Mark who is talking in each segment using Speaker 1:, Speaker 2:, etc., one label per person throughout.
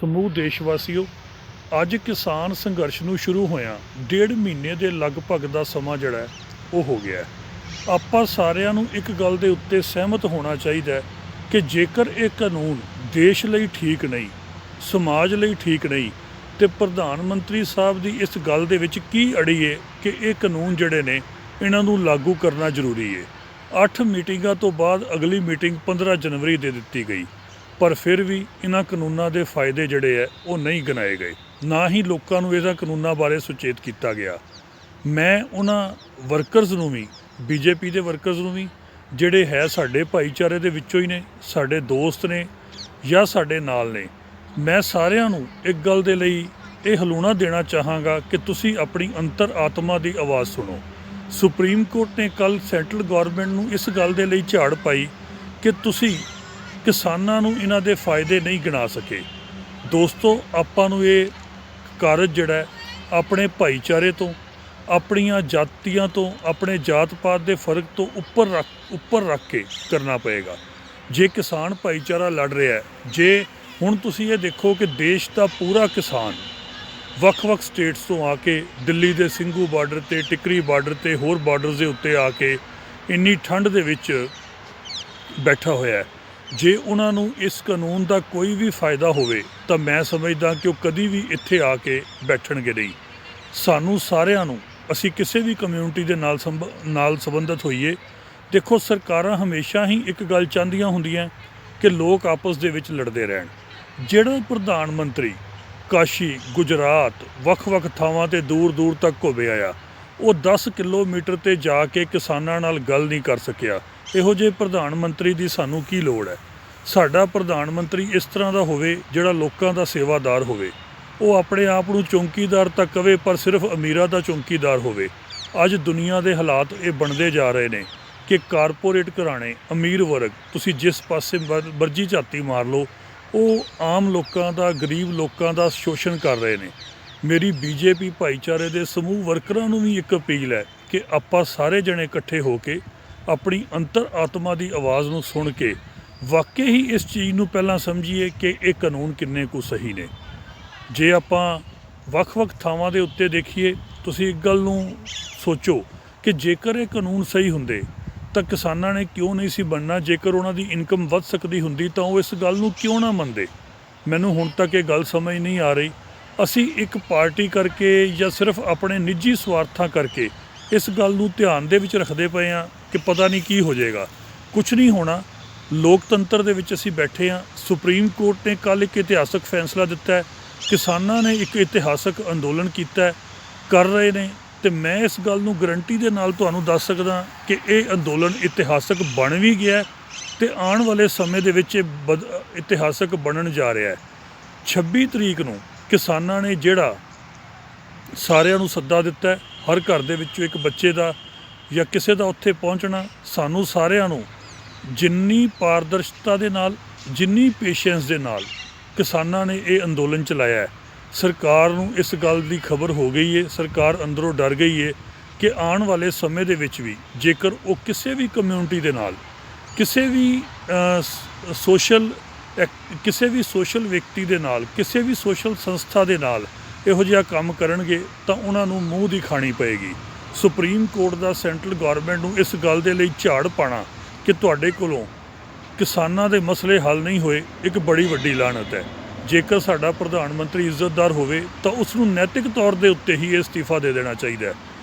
Speaker 1: ਸਮੂਹ ਦੇਸ਼ ਵਾਸੀਓ, ਅੱਜ ਕਿਸਾਨ ਸੰਘਰਸ਼ ਨੂੰ ਸ਼ੁਰੂ ਹੋਇਆ 1.5 ਮਹੀਨੇ ਦੇ ਲਗਭਗ ਦਾ ਸਮਾਂ ਜਿਹੜਾ ਹੈ ਉਹ ਹੋ ਗਿਆ। ਆਪਾਂ ਸਾਰਿਆਂ ਨੂੰ ਇੱਕ ਗੱਲ ਦੇ ਉੱਤੇ ਸਹਿਮਤ ਹੋਣਾ ਚਾਹੀਦਾ ਹੈ ਕਿ ਜੇਕਰ ਇਹ ਕਾਨੂੰਨ ਦੇਸ਼ ਲਈ ਠੀਕ ਨਹੀਂ, ਸਮਾਜ ਲਈ ਠੀਕ ਨਹੀਂ, ਤੇ ਪ੍ਰਧਾਨ ਮੰਤਰੀ ਸਾਹਿਬ ਦੀ ਇਸ ਗੱਲ ਦੇ ਵਿੱਚ ਕੀ ਅੜੀ ਹੈ ਕਿ ਇਹ ਕਾਨੂੰਨ ਜਿਹੜੇ ਨੇ ਇਹਨਾਂ ਨੂੰ ਲਾਗੂ ਕਰਨਾ ਜ਼ਰੂਰੀ ਹੈ। 8 ਮੀਟਿੰਗਾਂ ਤੋਂ ਬਾਅਦ ਅਗਲੀ ਮੀਟਿੰਗ 15 ਜਨਵਰੀ ਦੇ ਦਿੱਤੀ ਗਈ, ਪਰ ਫਿਰ ਵੀ ਇਹਨਾਂ ਕਾਨੂੰਨਾਂ ਦੇ ਫਾਇਦੇ ਜਿਹੜੇ ਹੈ ਉਹ ਨਹੀਂ ਗਿਣਾਏ ਗਏ, ਨਾ ਹੀ ਲੋਕਾਂ ਨੂੰ ਇਹਨਾਂ ਕਾਨੂੰਨਾਂ ਬਾਰੇ ਸੁਚੇਤ ਕੀਤਾ ਗਿਆ। ਮੈਂ ਉਹਨਾਂ ਵਰਕਰਸ ਨੂੰ ਵੀ, ਬੀਜੇਪੀ ਦੇ ਵਰਕਰਸ ਨੂੰ ਵੀ, ਜਿਹੜੇ ਹੈ ਸਾਡੇ ਭਾਈਚਾਰੇ ਦੇ ਵਿੱਚੋਂ ਹੀ ਨੇ, ਸਾਡੇ ਦੋਸਤ ਨੇ ਜਾਂ ਸਾਡੇ ਨਾਲ ਨੇ, ਮੈਂ ਸਾਰਿਆਂ ਨੂੰ ਇੱਕ ਗੱਲ ਦੇ ਲਈ ਇਹ ਹਲੂਣਾ ਦੇਣਾ ਚਾਹਾਂਗਾ ਕਿ ਤੁਸੀਂ ਆਪਣੀ ਅੰਤਰ ਆਤਮਾ ਦੀ ਆਵਾਜ਼ ਸੁਣੋ। ਸੁਪਰੀਮ ਕੋਰਟ ਨੇ ਕੱਲ੍ਹ ਸੈਂਟਰਲ ਗੌਰਮੈਂਟ ਨੂੰ ਇਸ ਗੱਲ ਦੇ ਲਈ ਝਾੜ ਪਾਈ ਕਿ ਤੁਸੀਂ ਕਿਸਾਨਾਂ ਨੂੰ ਇਹਨਾਂ ਦੇ ਫਾਇਦੇ ਨਹੀਂ ਗਿਣਾ ਸਕੇ। ਦੋਸਤੋ, ਆਪਾਂ ਨੂੰ ਇਹ ਕਾਰਜ ਜਿਹੜਾ ਆਪਣੇ ਭਾਈਚਾਰੇ ਤੋਂ, ਆਪਣੀਆਂ ਜਾਤੀਆਂ ਤੋਂ, ਆਪਣੇ ਜਾਤ ਪਾਤ ਦੇ ਫਰਕ ਤੋਂ ਉੱਪਰ ਰੱਖ ਕੇ ਕਰਨਾ ਪਏਗਾ। ਜੇ ਕਿਸਾਨ ਭਾਈਚਾਰਾ ਲੜ ਰਿਹਾ ਹੈ, ਜੇ ਹੁਣ ਤੁਸੀਂ ਇਹ ਦੇਖੋ ਕਿ ਦੇਸ਼ ਦਾ ਪੂਰਾ ਕਿਸਾਨ ਵੱਖ-ਵੱਖ ਸਟੇਟਸ ਤੋਂ ਆ ਕੇ ਦਿੱਲੀ ਦੇ ਸਿੰਘੂ ਬਾਰਡਰ 'ਤੇ, ਟਿਕਰੀ ਬਾਰਡਰ 'ਤੇ, ਹੋਰ ਬਾਰਡਰਸ ਦੇ ਉੱਤੇ ਆ ਕੇ ਇੰਨੀ ਠੰਡ ਦੇ ਵਿੱਚ ਬੈਠਾ ਹੋਇਆ ਹੈ, ਜੇ ਉਹਨਾਂ ਨੂੰ ਇਸ ਕਾਨੂੰਨ ਦਾ ਕੋਈ ਵੀ ਫਾਇਦਾ ਹੋਵੇ ਤਾਂ ਮੈਂ ਸਮਝਦਾ ਕਿ ਉਹ ਕਦੀ ਵੀ ਇੱਥੇ ਆ ਕੇ ਬੈਠਣਗੇ ਨਹੀਂ। ਸਾਨੂੰ ਸਾਰਿਆਂ ਨੂੰ, ਅਸੀਂ ਕਿਸੇ ਵੀ ਕਮਿਊਨਿਟੀ ਦੇ ਨਾਲ ਸੰਬੰਧਿਤ ਹੋਈਏ, ਦੇਖੋ ਸਰਕਾਰਾਂ ਹਮੇਸ਼ਾ ਹੀ ਇੱਕ ਗੱਲ ਚਾਹੁੰਦੀਆਂ ਹੁੰਦੀਆਂ ਕਿ ਲੋਕ ਆਪਸ ਦੇ ਵਿੱਚ ਲੜਦੇ ਰਹਿਣ। ਜਿਹੜਾ ਪ੍ਰਧਾਨ ਮੰਤਰੀ ਕਾਸ਼ੀ, ਗੁਜਰਾਤ, ਵੱਖ-ਵੱਖ ਥਾਵਾਂ 'ਤੇ ਦੂਰ ਤੱਕ ਘੁੰਮੇ ਆਇਆ, ਉਹ 10 ਕਿਲੋਮੀਟਰ 'ਤੇ ਜਾ ਕੇ ਕਿਸਾਨਾਂ ਨਾਲ ਗੱਲ ਨਹੀਂ ਕਰ ਸਕਿਆ। ਇਹੋ ਜਿਹੇ ਪ੍ਰਧਾਨ ਮੰਤਰੀ ਦੀ ਸਾਨੂੰ ਕੀ ਲੋੜ ਹੈ? ਸਾਡਾ ਪ੍ਰਧਾਨ ਮੰਤਰੀ ਇਸ ਤਰ੍ਹਾਂ ਦਾ ਹੋਵੇ ਜਿਹੜਾ ਲੋਕਾਂ ਦਾ ਸੇਵਾਦਾਰ ਹੋਵੇ। ਉਹ ਆਪਣੇ ਆਪ ਨੂੰ ਚੌਂਕੀਦਾਰ ਤਾਂ ਕਵੇ, ਪਰ ਸਿਰਫ ਅਮੀਰਾਂ ਦਾ ਚੌਂਕੀਦਾਰ ਹੋਵੇ। ਅੱਜ ਦੁਨੀਆ ਦੇ ਹਾਲਾਤ ਇਹ ਬਣਦੇ ਜਾ ਰਹੇ ਨੇ ਕਿ ਕਾਰਪੋਰੇਟ ਘਰਾਣੇ, ਅਮੀਰ ਵਰਗ, ਤੁਸੀਂ ਜਿਸ ਪਾਸੇ ਮਰਜ਼ੀ ਝਾਤੀ ਮਾਰ ਲਓ, ਉਹ ਆਮ ਲੋਕਾਂ ਦਾ, ਗਰੀਬ ਲੋਕਾਂ ਦਾ ਸ਼ੋਸ਼ਣ ਕਰ ਰਹੇ ਨੇ। ਮੇਰੀ ਬੀਜੇਪੀ ਭਾਈਚਾਰੇ ਦੇ ਸਮੂਹ ਵਰਕਰਾਂ ਨੂੰ ਵੀ ਇੱਕ ਅਪੀਲ ਹੈ ਕਿ ਆਪਾਂ ਸਾਰੇ ਜਣੇ ਇਕੱਠੇ ਹੋ ਕੇ ਆਪਣੀ ਅੰਤਰ ਆਤਮਾ ਦੀ ਆਵਾਜ਼ ਨੂੰ ਸੁਣ ਕੇ ਵਾਕਈ ਹੀ ਇਸ ਚੀਜ਼ ਨੂੰ ਪਹਿਲਾਂ ਸਮਝੀਏ ਕਿ ਇਹ ਕਾਨੂੰਨ ਕਿੰਨੇ ਕੁ ਸਹੀ ਨੇ। ਜੇ ਆਪਾਂ ਵੱਖ-ਵੱਖ ਥਾਵਾਂ ਦੇ ਉੱਤੇ ਦੇਖੀਏ, ਤੁਸੀਂ ਇੱਕ ਗੱਲ ਨੂੰ ਸੋਚੋ ਕਿ ਜੇਕਰ ਇਹ ਕਾਨੂੰਨ ਸਹੀ ਹੁੰਦੇ ਤਾਂ ਕਿਸਾਨਾਂ ਨੇ ਕਿਉਂ ਨਹੀਂ ਸੀ ਬਣਨਾ? ਜੇਕਰ ਉਹਨਾਂ ਦੀ ਇਨਕਮ ਵੱਧ ਸਕਦੀ ਹੁੰਦੀ ਤਾਂ ਉਹ ਇਸ ਗੱਲ ਨੂੰ ਕਿਉਂ ਨਾ ਮੰਨਦੇ? ਮੈਨੂੰ ਹੁਣ ਤੱਕ ਇਹ ਗੱਲ ਸਮਝ ਨਹੀਂ ਆ ਰਹੀ। ਅਸੀਂ ਇੱਕ ਪਾਰਟੀ ਕਰਕੇ ਜਾਂ ਸਿਰਫ ਆਪਣੇ ਨਿੱਜੀ ਸਵਾਰਥਾਂ ਕਰਕੇ ਇਸ ਗੱਲ ਨੂੰ ਧਿਆਨ ਦੇ ਵਿੱਚ ਰੱਖਦੇ ਪਏ ਹਾਂ ਕਿ ਪਤਾ ਨਹੀਂ ਕੀ ਹੋ ਜਾਏਗਾ। ਕੁਛ ਨਹੀਂ ਹੋਣਾ। ਲੋਕਤੰਤਰ ਦੇ ਵਿੱਚ ਅਸੀਂ ਬੈਠੇ ਹਾਂ। ਸੁਪਰੀਮ ਕੋਰਟ ਨੇ ਕੱਲ੍ਹ ਇੱਕ ਇਤਿਹਾਸਕ ਫੈਸਲਾ ਦਿੱਤਾ ਹੈ, ਕਿਸਾਨਾਂ ਨੇ ਇੱਕ ਇਤਿਹਾਸਕ ਅੰਦੋਲਨ ਕੀਤਾ, ਕਰ ਰਹੇ ਨੇ, ਅਤੇ ਮੈਂ ਇਸ ਗੱਲ ਨੂੰ ਗਰੰਟੀ ਦੇ ਨਾਲ ਤੁਹਾਨੂੰ ਦੱਸ ਸਕਦਾ ਕਿ ਇਹ ਅੰਦੋਲਨ ਇਤਿਹਾਸਕ ਬਣ ਵੀ ਗਿਆ ਅਤੇ ਆਉਣ ਵਾਲੇ ਸਮੇਂ ਦੇ ਵਿੱਚ ਇਹ ਇਤਿਹਾਸਕ ਬਣਨ ਜਾ ਰਿਹਾ ਹੈ। 26 ਤਰੀਕ ਨੂੰ ਕਿਸਾਨਾਂ ਨੇ ਜਿਹੜਾ ਸਾਰਿਆਂ ਨੂੰ ਸੱਦਾ ਦਿੱਤਾ, ਹਰ ਘਰ ਦੇ ਵਿੱਚੋਂ ਇੱਕ ਬੱਚੇ ਦਾ ਜਾਂ ਕਿਸੇ ਦਾ ਉੱਥੇ ਪਹੁੰਚਣਾ, ਸਾਨੂੰ ਸਾਰਿਆਂ ਨੂੰ ਜਿੰਨੀ ਪਾਰਦਰਸ਼ਤਾ ਦੇ ਨਾਲ, ਜਿੰਨੀ ਪੇਸ਼ੈਂਸ ਦੇ ਨਾਲ ਕਿਸਾਨਾਂ ਨੇ ਇਹ ਅੰਦੋਲਨ ਚਲਾਇਆ ਹੈ, ਸਰਕਾਰ ਨੂੰ ਇਸ ਗੱਲ ਦੀ ਖਬਰ ਹੋ ਗਈ ਹੈ, ਸਰਕਾਰ ਅੰਦਰੋਂ ਡਰ ਗਈ ਹੈ ਕਿ ਆਉਣ ਵਾਲੇ ਸਮੇਂ ਦੇ ਵਿੱਚ ਵੀ ਜੇਕਰ ਉਹ ਕਿਸੇ ਵੀ ਕਮਿਊਨਿਟੀ ਦੇ ਨਾਲ, ਕਿਸੇ ਵੀ ਸੋਸ਼ਲ ਵਿਅਕਤੀ ਦੇ ਨਾਲ, ਕਿਸੇ ਵੀ ਸੋਸ਼ਲ ਸੰਸਥਾ ਦੇ ਨਾਲ ਇਹੋ ਜਿਹਾ ਕੰਮ ਕਰਨਗੇ ਤਾਂ ਉਹਨਾਂ ਨੂੰ ਮੂੰਹ ਦੀ ਖਾਣੀ ਪਏਗੀ। ਸੁਪਰੀਮ ਕੋਰਟ ਦਾ ਸੈਂਟਰਲ ਗੌਰਮੈਂਟ ਨੂੰ ਇਸ ਗੱਲ ਦੇ ਲਈ ਝਾੜ ਪਾਉਣਾ ਕਿ ਤੁਹਾਡੇ ਕੋਲੋਂ ਕਿਸਾਨਾਂ ਦੇ ਮਸਲੇ ਹੱਲ ਨਹੀਂ ਹੋਏ, ਇੱਕ ਬੜੀ ਵੱਡੀ ਲਾਹਨਤ ਹੈ। ਜੇਕਰ ਸਾਡਾ ਪ੍ਰਧਾਨ ਮੰਤਰੀ ਇੱਜ਼ਤਦਾਰ ਹੋਵੇ ਤਾਂ ਉਸ ਨੂੰ ਨੈਤਿਕ ਤੌਰ ਦੇ ਉੱਤੇ ਹੀ ਇਹ ਅਸਤੀਫਾ ਦੇ ਦੇਣਾ ਚਾਹੀਦਾ ਹੈ।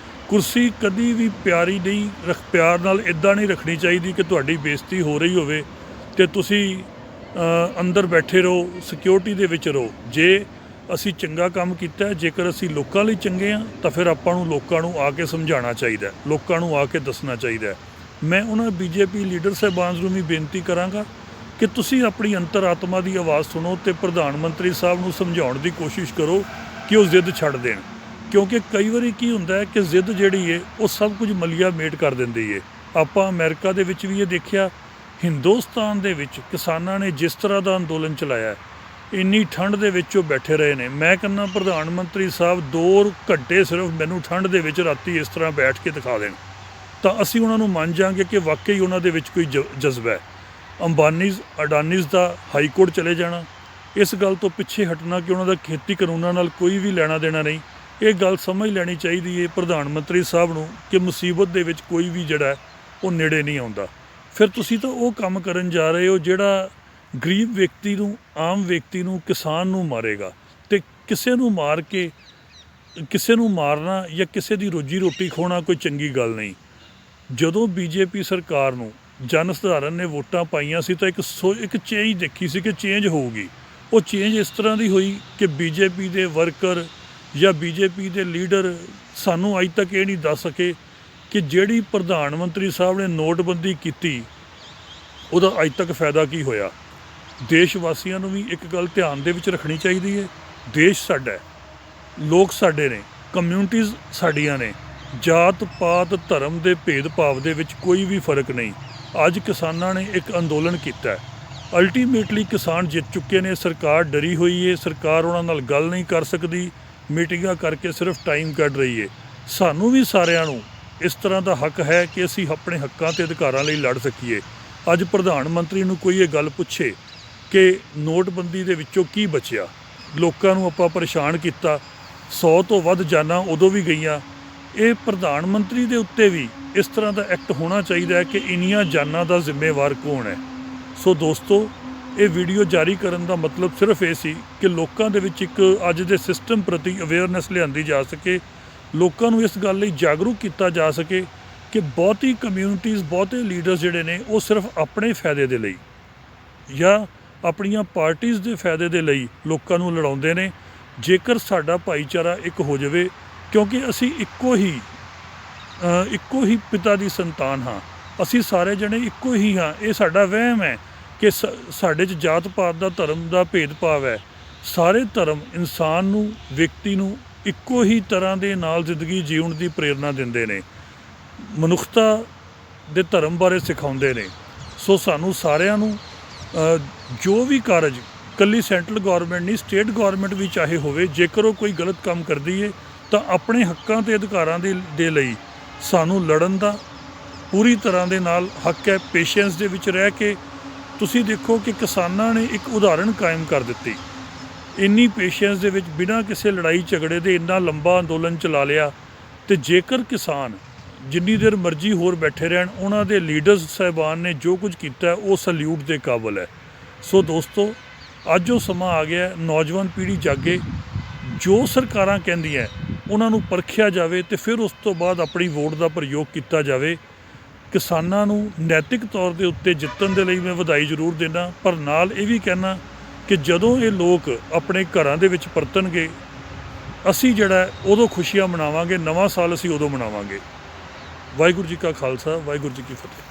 Speaker 1: ਕੁਰਸੀ ਕਦੀ ਵੀ ਪਿਆਰ ਨਾਲ ਇੱਦਾਂ ਨਹੀਂ ਰੱਖਣੀ ਚਾਹੀਦੀ ਕਿ ਤੁਹਾਡੀ ਬੇਇੱਜ਼ਤੀ ਹੋ ਰਹੀ ਹੋਵੇ ਅਤੇ ਤੁਸੀਂ ਅੰਦਰ ਬੈਠੇ ਰਹੋ, ਸਿਕਿਉਰਿਟੀ ਦੇ ਵਿੱਚ ਰਹੋ। ਜੇ ਅਸੀਂ ਚੰਗਾ ਕੰਮ ਕੀਤਾ, ਜੇਕਰ ਅਸੀਂ ਲੋਕਾਂ ਲਈ ਚੰਗੇ ਹਾਂ, ਤਾਂ ਫਿਰ ਆਪਾਂ ਨੂੰ ਲੋਕਾਂ ਨੂੰ ਆ ਕੇ ਸਮਝਾਉਣਾ ਚਾਹੀਦਾ, ਲੋਕਾਂ ਨੂੰ ਆ ਕੇ ਦੱਸਣਾ ਚਾਹੀਦਾ। ਮੈਂ ਉਹਨਾਂ ਬੀਜੇਪੀ ਲੀਡਰ ਸਾਹਿਬਾਨ ਨੂੰ ਵੀ ਬੇਨਤੀ ਕਰਾਂਗਾ ਕਿ ਤੁਸੀਂ ਆਪਣੀ ਅੰਤਰ ਆਤਮਾ ਦੀ ਆਵਾਜ਼ ਸੁਣੋ ਅਤੇ ਪ੍ਰਧਾਨ ਮੰਤਰੀ ਸਾਹਿਬ ਨੂੰ ਸਮਝਾਉਣ ਦੀ ਕੋਸ਼ਿਸ਼ ਕਰੋ ਕਿ ਉਹ ਜ਼ਿੱਦ ਛੱਡ ਦੇਣ, ਕਿਉਂਕਿ ਕਈ ਵਾਰੀ ਕੀ ਹੁੰਦਾ ਹੈ ਕਿ ਜ਼ਿੱਦ ਜਿਹੜੀ ਹੈ ਉਹ ਸਭ ਕੁਝ ਮਲੀਆ ਮੇਟ ਕਰ ਦਿੰਦੀ ਹੈ। ਆਪਾਂ ਅਮਰੀਕਾ ਦੇ ਵਿੱਚ ਵੀ ਇਹ ਦੇਖਿਆ, ਹਿੰਦੁਸਤਾਨ ਦੇ ਵਿੱਚ ਕਿਸਾਨਾਂ ਨੇ ਜਿਸ ਤਰ੍ਹਾਂ ਦਾ ਅੰਦੋਲਨ ਚਲਾਇਆ, ਇੰਨੀ ਠੰਡ ਦੇ ਵਿੱਚ ਉਹ ਬੈਠੇ ਰਹੇ ਨੇ। ਮੈਂ ਕਹਿੰਦਾ ਪ੍ਰਧਾਨ ਮੰਤਰੀ ਸਾਹਿਬ 2 ਘੰਟੇ ਸਿਰਫ ਮੈਨੂੰ ਠੰਡ ਦੇ ਵਿੱਚ ਰਾਤੀ ਇਸ ਤਰ੍ਹਾਂ ਬੈਠ ਕੇ ਦਿਖਾ ਦੇਣ ਤਾਂ ਅਸੀਂ ਉਹਨਾਂ ਨੂੰ ਮੰਨ ਜਾਵਾਂਗੇ ਕਿ ਵਾਕਈ ਉਹਨਾਂ ਦੇ ਵਿੱਚ ਕੋਈ ਜਜ਼ਬਾ ਹੈ। ਅੰਬਾਨੀਜ਼, ਅਡਾਨੀਜ਼ ਦਾ ਹਾਈ ਕੋਰਟ ਚਲੇ ਜਾਣਾ, ਇਸ ਗੱਲ ਤੋਂ ਪਿੱਛੇ ਹਟਣਾ ਕਿ ਉਹਨਾਂ ਦਾ ਖੇਤੀ ਕਾਨੂੰਨਾਂ ਨਾਲ ਕੋਈ ਵੀ ਲੈਣਾ ਦੇਣਾ ਨਹੀਂ। ਇਹ ਗੱਲ ਸਮਝ ਲੈਣੀ ਚਾਹੀਦੀ ਹੈ ਪ੍ਰਧਾਨ ਮੰਤਰੀ ਸਾਹਿਬ ਨੂੰ ਕਿ ਮੁਸੀਬਤ ਦੇ ਵਿੱਚ ਕੋਈ ਵੀ ਜਿਹੜਾ ਉਹ ਨੇੜੇ ਨਹੀਂ ਆਉਂਦਾ। ਫਿਰ ਤੁਸੀਂ ਤਾਂ ਉਹ ਕੰਮ ਕਰਨ ਜਾ ਰਹੇ ਹੋ ਜਿਹੜਾ ਗਰੀਬ ਵਿਅਕਤੀ ਨੂੰ, ਆਮ ਵਿਅਕਤੀ ਨੂੰ, ਕਿਸਾਨ ਨੂੰ ਮਾਰੇਗਾ। ਅਤੇ ਕਿਸੇ ਨੂੰ ਮਾਰ ਕੇ ਕਿਸੇ ਨੂੰ ਮਾਰਨਾ ਜਾਂ ਕਿਸੇ ਦੀ ਰੋਜੀ ਰੋਟੀ ਖੋਹਣਾ ਕੋਈ ਚੰਗੀ ਗੱਲ ਨਹੀਂ। ਜਦੋਂ ਬੀਜੇਪੀ ਸਰਕਾਰ ਨੂੰ ਜਨ ਸਧਾਰਨ ਨੇ ਵੋਟਾਂ ਪਾਈਆਂ ਸੀ ਤਾਂ ਇੱਕ ਚੇਂਜ ਦੇਖੀ ਸੀ ਕਿ ਚੇਂਜ ਹੋਊਗੀ। ਉਹ ਚੇਂਜ ਇਸ ਤਰ੍ਹਾਂ ਦੀ ਹੋਈ ਕਿ ਬੀਜੇਪੀ ਦੇ ਵਰਕਰ ਜਾਂ ਬੀਜੇਪੀ ਦੇ ਲੀਡਰ ਸਾਨੂੰ ਅੱਜ ਤੱਕ ਇਹ ਨਹੀਂ ਦੱਸ ਸਕੇ ਕਿ ਜਿਹੜੀ ਪ੍ਰਧਾਨ ਮੰਤਰੀ ਸਾਹਿਬ ਨੇ ਨੋਟਬੰਦੀ ਕੀਤੀ ਉਹਦਾ ਅੱਜ ਤੱਕ ਫਾਇਦਾ ਕੀ ਹੋਇਆ। ਦੇਸ਼ ਵਾਸੀਆਂ ਨੂੰ ਵੀ ਇੱਕ ਗੱਲ ਧਿਆਨ ਦੇ ਵਿੱਚ ਰੱਖਣੀ ਚਾਹੀਦੀ ਹੈ, ਦੇਸ਼ ਸਾਡਾ ਹੈ, ਲੋਕ ਸਾਡੇ ਨੇ, ਕਮਿਊਨਿਟੀਜ਼ ਸਾਡੀਆਂ ਨੇ, ਜਾਤ ਪਾਤ ਧਰਮ ਦੇ ਭੇਦਭਾਵ ਦੇ ਵਿੱਚ ਕੋਈ ਵੀ ਫਰਕ ਨਹੀਂ। ਅੱਜ ਕਿਸਾਨਾਂ ਨੇ ਇੱਕ ਅੰਦੋਲਨ ਕੀਤਾ ਹੈ, ਅਲਟੀਮੇਟਲੀ ਕਿਸਾਨ ਜਿੱਤ ਚੁੱਕੇ ਨੇ। ਸਰਕਾਰ ਡਰੀ ਹੋਈ ਹੈ, ਸਰਕਾਰ ਉਹਨਾਂ ਨਾਲ ਗੱਲ ਨਹੀਂ ਕਰ ਸਕਦੀ, ਮੀਟਿੰਗਾਂ ਕਰਕੇ ਸਿਰਫ ਟਾਈਮ ਕੱਢ ਰਹੀ ਹੈ। ਸਾਨੂੰ ਵੀ ਸਾਰਿਆਂ ਨੂੰ ਇਸ ਤਰ੍ਹਾਂ ਦਾ ਹੱਕ ਹੈ ਕਿ ਅਸੀਂ ਆਪਣੇ ਹੱਕਾਂ ਅਤੇ ਅਧਿਕਾਰਾਂ ਲਈ ਲੜ ਸਕੀਏ। ਅੱਜ ਪ੍ਰਧਾਨ ਮੰਤਰੀ ਨੂੰ ਕੋਈ ਇਹ ਗੱਲ ਪੁੱਛੇ ਕਿ ਨੋਟਬੰਦੀ ਦੇ ਵਿੱਚੋਂ ਕੀ ਬਚਿਆ, ਲੋਕਾਂ ਨੂੰ ਆਪਾਂ ਪਰੇਸ਼ਾਨ ਕੀਤਾ, 100 ਤੋਂ ਵੱਧ ਜਾਨਾਂ ਉਦੋਂ ਵੀ ਗਈਆਂ। ਇਹ ਪ੍ਰਧਾਨ ਮੰਤਰੀ ਦੇ ਉੱਤੇ ਵੀ ਇਸ ਤਰ੍ਹਾਂ ਦਾ ਐਕਟ ਹੋਣਾ ਚਾਹੀਦਾ ਹੈ ਕਿ ਇੰਨੀਆਂ ਜਾਨਾਂ ਦਾ ਜ਼ਿੰਮੇਵਾਰ ਕੌਣ ਹੈ। ਸੋ ਦੋਸਤੋ, ਇਹ ਵੀਡੀਓ ਜਾਰੀ ਕਰਨ ਦਾ ਮਤਲਬ ਸਿਰਫ ਇਹ ਸੀ ਕਿ ਲੋਕਾਂ ਦੇ ਵਿੱਚ ਇੱਕ ਅੱਜ ਦੇ ਸਿਸਟਮ ਪ੍ਰਤੀ ਅਵੇਅਰਨੈਸ ਲਿਆਂਦੀ ਜਾ ਸਕੇ, ਲੋਕਾਂ ਨੂੰ ਇਸ ਗੱਲ ਲਈ ਜਾਗਰੂਕ ਕੀਤਾ ਜਾ ਸਕੇ ਕਿ ਬਹੁਤੀ ਕਮਿਊਨਿਟੀਜ਼, ਬਹੁਤੇ ਲੀਡਰਸ ਜਿਹੜੇ ਨੇ ਉਹ ਸਿਰਫ ਆਪਣੇ ਫਾਇਦੇ ਦੇ ਲਈ ਜਾਂ ਆਪਣੀਆਂ ਪਾਰਟੀਆਂ ਦੇ ਫਾਇਦੇ ਦੇ ਲਈ ਲੋਕਾਂ ਨੂੰ ਲੜਾਉਂਦੇ ਨੇ। ਜੇਕਰ ਸਾਡਾ ਭਾਈਚਾਰਾ ਇੱਕ ਹੋ ਜਾਵੇ, ਕਿਉਂਕਿ ਅਸੀਂ ਇੱਕੋ ਹੀ ਪਿਤਾ ਦੀ ਸੰਤਾਨ ਹਾਂ, ਅਸੀਂ ਸਾਰੇ ਜਣੇ ਇੱਕੋ ਹੀ ਹਾਂ। ਇਹ ਸਾਡਾ ਵਹਿਮ ਹੈ ਕਿ ਸਾਡੇ 'ਚ ਜਾਤ ਪਾਤ ਦਾ, ਧਰਮ ਦਾ ਭੇਦਭਾਵ ਹੈ। ਸਾਰੇ ਧਰਮ ਇਨਸਾਨ ਨੂੰ, ਵਿਅਕਤੀ ਨੂੰ ਇੱਕੋ ਹੀ ਤਰ੍ਹਾਂ ਦੇ ਨਾਲ ਜ਼ਿੰਦਗੀ ਜਿਉਣ ਦੀ ਪ੍ਰੇਰਨਾ ਦਿੰਦੇ ਨੇ, ਮਨੁੱਖਤਾ ਦੇ ਧਰਮ ਬਾਰੇ ਸਿਖਾਉਂਦੇ ਨੇ। ਸੋ ਸਾਨੂੰ ਸਾਰਿਆਂ ਨੂੰ ਜੋ ਵੀ ਕਾਰਜ, ਇਕੱਲੀ ਸੈਂਟਰਲ ਗੌਰਮੈਂਟ ਨਹੀਂ, ਸਟੇਟ ਗੌਰਮੈਂਟ ਵੀ ਚਾਹੇ ਹੋਵੇ, ਜੇਕਰ ਉਹ ਕੋਈ ਗਲਤ ਕੰਮ ਕਰਦੀ ਹੈ ਤਾਂ ਆਪਣੇ ਹੱਕਾਂ ਅਤੇ ਅਧਿਕਾਰਾਂ ਦੇ ਲਈ ਸਾਨੂੰ ਲੜਨ ਦਾ ਪੂਰੀ ਤਰ੍ਹਾਂ ਦੇ ਨਾਲ ਹੱਕ ਹੈ। ਪੇਸ਼ੈਂਸ ਦੇ ਵਿੱਚ ਰਹਿ ਕੇ ਤੁਸੀਂ ਦੇਖੋ ਕਿ ਕਿਸਾਨਾਂ ਨੇ ਇੱਕ ਉਦਾਹਰਣ ਕਾਇਮ ਕਰ ਦਿੱਤੀ। ਇੰਨੀ ਪੇਸ਼ੈਂਸ ਦੇ ਵਿੱਚ ਬਿਨਾਂ ਕਿਸੇ ਲੜਾਈ ਝਗੜੇ ਦੇ ਇੰਨਾ ਲੰਬਾ ਅੰਦੋਲਨ ਚਲਾ ਲਿਆ। ਅਤੇ ਜੇਕਰ ਕਿਸਾਨ ਜਿੰਨੀ ਦੇਰ ਮਰਜ਼ੀ ਹੋਰ ਬੈਠੇ ਰਹਿਣ, ਉਹਨਾਂ ਦੇ ਲੀਡਰਸ ਸਾਹਿਬਾਨ ਨੇ ਜੋ ਕੁਝ ਕੀਤਾ ਉਹ ਸਲਿਊਟ ਦੇ ਕਾਬਲ ਹੈ। ਸੋ ਦੋਸਤੋ, ਅੱਜ ਉਹ ਸਮਾਂ ਆ ਗਿਆ, ਨੌਜਵਾਨ ਪੀੜ੍ਹੀ ਜਾਗੇ, ਜੋ ਸਰਕਾਰਾਂ ਕਹਿੰਦੀਆਂ ਉਹਨਾਂ ਨੂੰ ਪਰਖਿਆ ਜਾਵੇ ਅਤੇ ਫਿਰ ਉਸ ਤੋਂ ਬਾਅਦ ਆਪਣੀ ਵੋਟ ਦਾ ਪ੍ਰਯੋਗ ਕੀਤਾ ਜਾਵੇ। ਕਿਸਾਨਾਂ ਨੂੰ ਨੈਤਿਕ ਤੌਰ ਦੇ ਉੱਤੇ ਜਿੱਤਣ ਦੇ ਲਈ ਮੈਂ ਵਧਾਈ ਜ਼ਰੂਰ ਦਿੰਦਾ, ਪਰ ਨਾਲ ਇਹ ਵੀ ਕਹਿਣਾ ਕਿ ਜਦੋਂ ਇਹ ਲੋਕ ਆਪਣੇ ਘਰਾਂ ਦੇ ਵਿੱਚ ਪਰਤਣਗੇ, ਅਸੀਂ ਜਿਹੜਾ ਉਦੋਂ ਖੁਸ਼ੀਆਂ ਮਨਾਵਾਂਗੇ, ਨਵਾਂ ਸਾਲ ਅਸੀਂ ਉਦੋਂ ਮਨਾਵਾਂਗੇ। ਵਾਹਿਗੁਰੂ ਜੀ ਕਾ ਖਾਲਸਾ, ਵਾਹਿਗੁਰੂ ਜੀ ਕੀ ਫਤਿਹ।